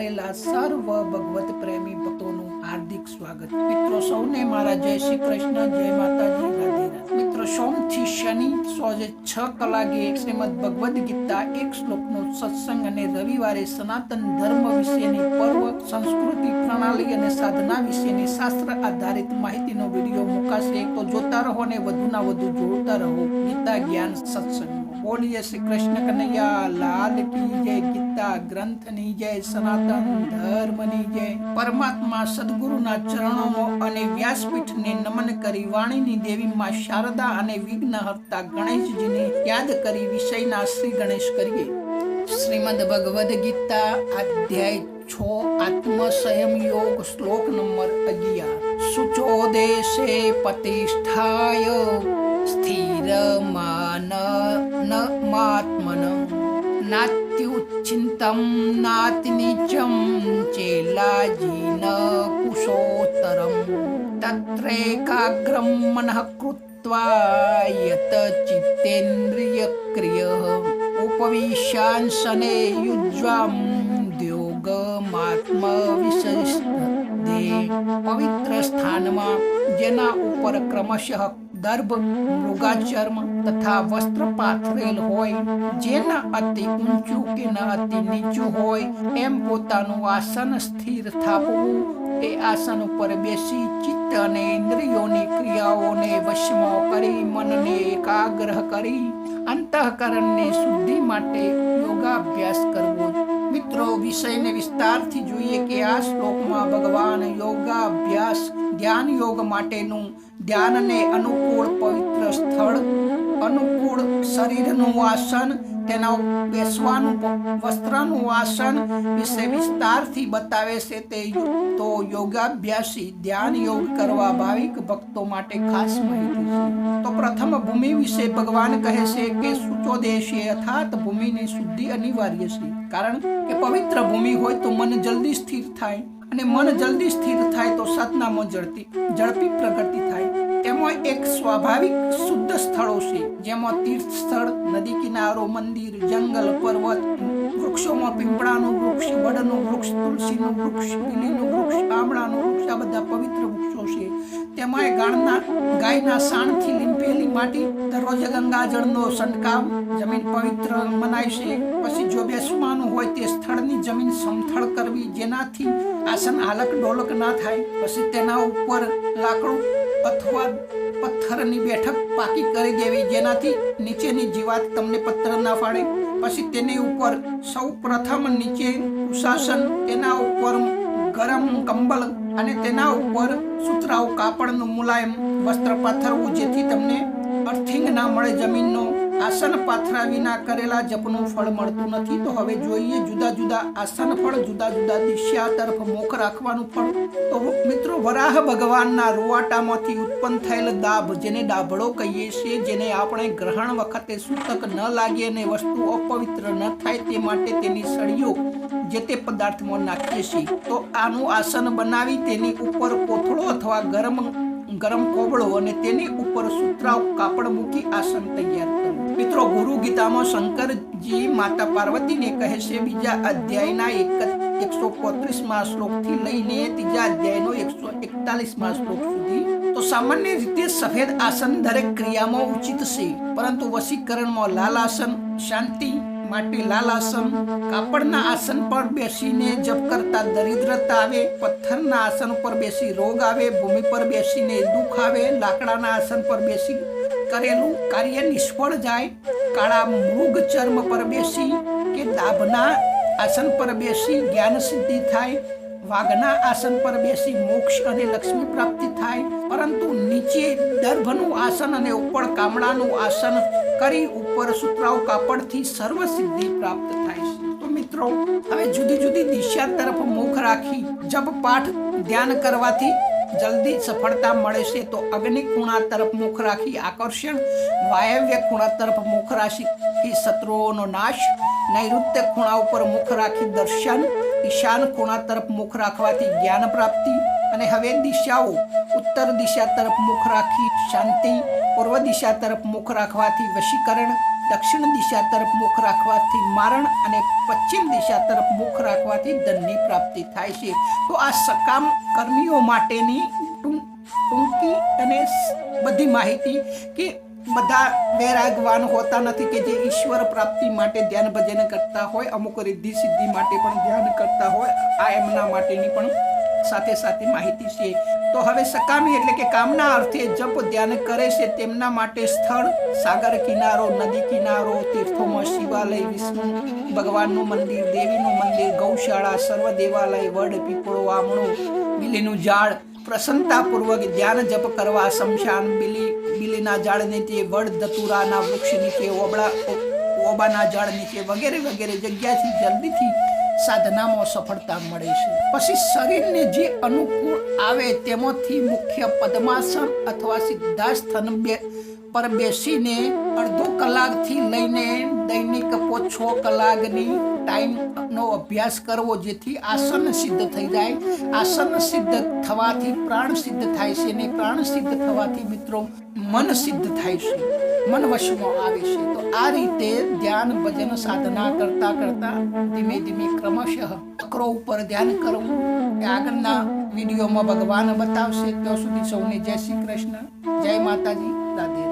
પધારેલા સર્વ ભગવત પ્રેમી ભક્તોનું હાર્દિક સ્વાગત। મિત્રો સૌને મારા જય શ્રી કૃષ્ણ, જય માતાજી, રાધે રાધે। મિત્રો સોમથી શનિ સાંજે 6 કલાકે શ્રીમદ ભગવદ ગીતા 1 શ્લોકનો સત્સંગ અને રવિવારે સનાતન ધર્મ વિશેની પર્વ, સંસ્કૃતિ, પ્રણાલી અને સાધના વિશેની શાસ્ત્ર આધારિત માહિતીનો વિડીયો મુકાશે। તો જોતા રહો ને વધુના વધુ જોડતા રહો ગીતા જ્ઞાન સત્સંગ। બોલીએ શ્રી કૃષ્ણ કનૈયા લાલ કી જય, ગીતા ગ્રંથની જય, સનાતન ધર્મની જય। પરમાત્મા સદગુરુના ચરણોમાં અને વ્યાસપીઠને નમન કરી વાણીની દેવી માં શારદા અને વિઘ્નહર્તા ગણેશજીને યાદ કરી વિષયના શ્રી ગણેશ કરીએ। શ્રીમદ ભગવદ ગીતા અધ્યાય 6 આત્મ સંયમ યોગ, શ્લોક નંબર 11। શુચો દેશે પ્રતિષ્ઠાય સ્થિરમાન માત્મન નાત્યુચ્છિન્તમ નાતિનિચમ ચેલાજીન કુશોત્તરમ તત્રેકાગ્રમ મનઃ કૃત્વા યત ચિત્તેન્દ્રિય ક્રિયઃ ઉપવિશાંસને યુજ્વામ દ્યોગમાત્મ વિશિષ્ટે। પવિત્ર સ્થાનમાં જેના ઉપર ક્રમશઃ દર્ભ, મૃગાચર્મ તથા વસ્ત્ર પાથરેલ હોય, જે ન અતિ ઊંચું કે ન અતિ નીચું હોય એમ પોતાનું આસન સ્થિર થાપવું। તે આસન ઉપર બેસી ચિત્ત અને ઇન્દ્રિયોની ક્રિયાઓને વશમાં કરી મનને એકાગ્ર કરી અંતઃકરણની શુદ્ધિ માટે યોગાભ્યાસ કરવો। મિત્રો વિષયને વિસ્તારથી જોઈએ કે આ શ્લોકમાં ભગવાન યોગાભ્યાસ, ધ્યાન યોગ માટેનું ધ્યાનને અનુકૂળ પવિત્ર સ્થળ, અનુકૂળ શરીરનું આસન, તેના બેસવાનું વસ્ત્રનું આસન વિશે વિસ્તારથી બતાવે છે। તો યોગાભ્યાસી ધ્યાન યોગ કરવા ભાવિક ભક્તો માટે ખાસ માહિતી છે। તો પ્રથમ ભૂમિ વિશે ભગવાન કહે છે કે શુચો દેશે અર્થાત ભૂમિની શુદ્ધિ અનિવાર્ય છે, કારણ કે પવિત્ર ભૂમિ હોય તો મન જલ્દી સ્થિર થાય, અને મન જલ્દી સ્થિર થાય તો સાધનામાં ઝડપી પ્રગતિ થાય। એમાં એક સ્વાભાવિક શુદ્ધ સ્થળો છે, જેમાં તીર્થ સ્થળ, નદી કિનારો, મંદિર, જંગલ, પર્વત, વૃક્ષોમાં પીપળાનું વૃક્ષ, વડનું વૃક્ષ, તુલસીનું વૃક્ષ, લીલીનું વૃક્ષ, આમળાનું વૃક્ષ, આ બધા પવિત્ર વૃક્ષો છે। તેમાં ગાયના સાણથી લીંપેલી માટી, દરરોજ ગંગાજળનો છંટકાવ, જમીન પવિત્ર મનાય છે। પછી જો બેસવાનું હોય તે સ્થળની જમીન સમથળ કરવી, જેનાથી આસન હાલક ડોલક ના થાય। પછી તેના ઉપર લાકડું અથવા પથ્થરની બેઠક પાકી કરી દેવી, જેનાથી નીચેની જીવાત તમને પથ્થર ના ફાડે। પછી તેની ઉપર સૌ પ્રથમ નીચે કુશાસન, તેના ઉપર ગરમ કંબળ અને તેના ઉપર સુતરાઉ કાપડનું મુલાયમ વસ્ત્ર પાથરવું, જેથી તમને અર્થિંગ ના મળે જમીનનો। આસન પાથરા વિના કરેલા જપનું ફળ મળતું નથી। તો હવે જોઈએ જુદા જુદા આસન ફળ, જુદા જુદા દિશા તરફ મુખ રાખવાનું ફળ। તો મિત્રો વરાહ ભગવાનના રૂવાટામાંથી ઉત્પન્ન થયેલ દાભ, જેને ડાભડો કહીએ છીએ, જેને આપણે ગ્રહણ વખતે સૂતક ન લાગે અને વસ્તુ અપવિત્ર ન થાય તે માટે તેની સળીઓ જે તે પદાર્થમાં નાખીએ છીએ। તો આનું આસન બનાવી તેની ઉપર કોથળો અથવા ગરમ કોબળો અને તેની ઉપર સુતરાઉ કાપડ મૂકી આસન તૈયાર કરવું। મિત્રો ગુરુ ગીતામાં શંકરજી માતા પાર્વતીને કહે છે, બીજા અધ્યાયના 135મા શ્લોકથી લઈને ત્રીજા અધ્યાયનો 141મા શ્લોક સુધી। તો સામાન્ય રીતે સફેદ આસન દરેક ક્રિયામાં ઉચિત છે, પરંતુ વશીકરણમાં લાલ આસન, શાંતિ માટે લાલ આસન, કાપડના આસન પર બેસીને જપ કરતા દરિદ્રતા આવે, પથ્થરના આસન પર બેસી રોગ આવે, ભૂમિ પર બેસીને દુઃખ આવે, લાકડાના આસન પર બેસી કરેલું કાર્ય નિષ્ફળ જાય, કાળા મૃગ ચર્મ પર બેસી કે દાભના આસન પર બેસી જ્ઞાન સિદ્ધિ થાય, વાઘના આસન પર બેસી મોક્ષ અને લક્ષ્મી પ્રાપ્તિ થાય, પરંતુ નીચે દર્ભનું આસન અને ઉપર કામળાનું આસન કરી ઉપર સુતરાઉ કાપડથી સર્વ સિદ્ધિ પ્રાપ્ત થાય છે। તો મિત્રો હવે જુદી જુદી દિશા તરફ મુખ રાખી જપ પાઠ ધ્યાન કરવાથી જલ્દી સફળતા મળે છે। તો અગ્નિ ખૂણા તરફ મુખ રાખી આકર્ષણ, વાયવ્ય ખૂણા તરફ મુખ રાખી શત્રુઓનો નાશ, નૈઋત્ય ખૂણા ઉપર મુખ રાખી દર્શન, ઈશાન ખૂણા તરફ મુખ રાખવાથી જ્ઞાન પ્રાપ્તિ। અને હવે દિશાઓ, ઉત્તર દિશા તરફ મુખ રાખી શાંતિ, પૂર્વ દિશા તરફ મુખ રાખવાથી વશીકરણ, દક્ષિણ દિશા તરફ મુખ રાખવાથી મારણ અને પશ્ચિમ દિશા તરફ મુખ રાખવાથી ધનની પ્રાપ્તિ થાય છે. તો આ સકામ કર્મીઓ માટેની ટૂંકી અને બધી માહિતી કે બધા વૈરાગવાન હોતા નથી કે જે ઈશ્વર પ્રાપ્તિ માટે ધ્યાન ભજન કરતા હોય, અમુક રિદ્ધિ સિદ્ધિ માટે પણ ધ્યાન કરતા હોય, આ એમના માટેની પણ સાથે સાથે માહિતી છે. તો હવે સકામી એટલે કે કામના અર્થે જપ ધ્યાન કરે છે તેમના માટે સ્થળ સાગર કિનારો, નદી કિનારો, તીર્થોમાં શિવાલય, વિષ્ણુ ભગવાનનું મંદિર, દેવીનું મંદિર, ગૌશાળા, સર્વ દેવાલય, વડ, પીપળો, આમણો, બીલીનું ઝાડ, પ્રસન્નતાપૂર્વક ધ્યાન જપ કરવા, શમશાન, બીલીના ઝાડ નીચે, વડ ધતુરાના વૃક્ષ નીચે, ઓબાના ઝાડ નીચે વગેરે વગેરે જગ્યાથી જલ્દીથી સાધનામાં સફળતા મળે છે. પછી શરીરને જે અનુકૂળ આવે તેમાંથી મુખ્ય પદ્માસન અથવા સિદ્ધાસન પર બેસીને અડધો કલાકથી લઈને દૈનિક 6 કલાકની ટાઈમનો અભ્યાસ કરવો, જેથી આસન સિદ્ધ થઈ જાય. આસન સિદ્ધ થવાથી પ્રાણ સિદ્ધ થાય છે અને પ્રાણ સિદ્ધ થવાથી મિત્રો મન સિદ્ધ થાય છે, મન વશમાં આવે છે. તો આ રીતે ધ્યાન ભજન સાધના કરતા કરતા ધીમે ધીમે ક્રમશઃ ચક્રો ઉપર ધ્યાન કરવું એ આગળના વિડીયોમાં ભગવાન બતાવશે. ત્યાં સુધી સૌને જય શ્રી કૃષ્ણ, જય માતાજી, રાધે.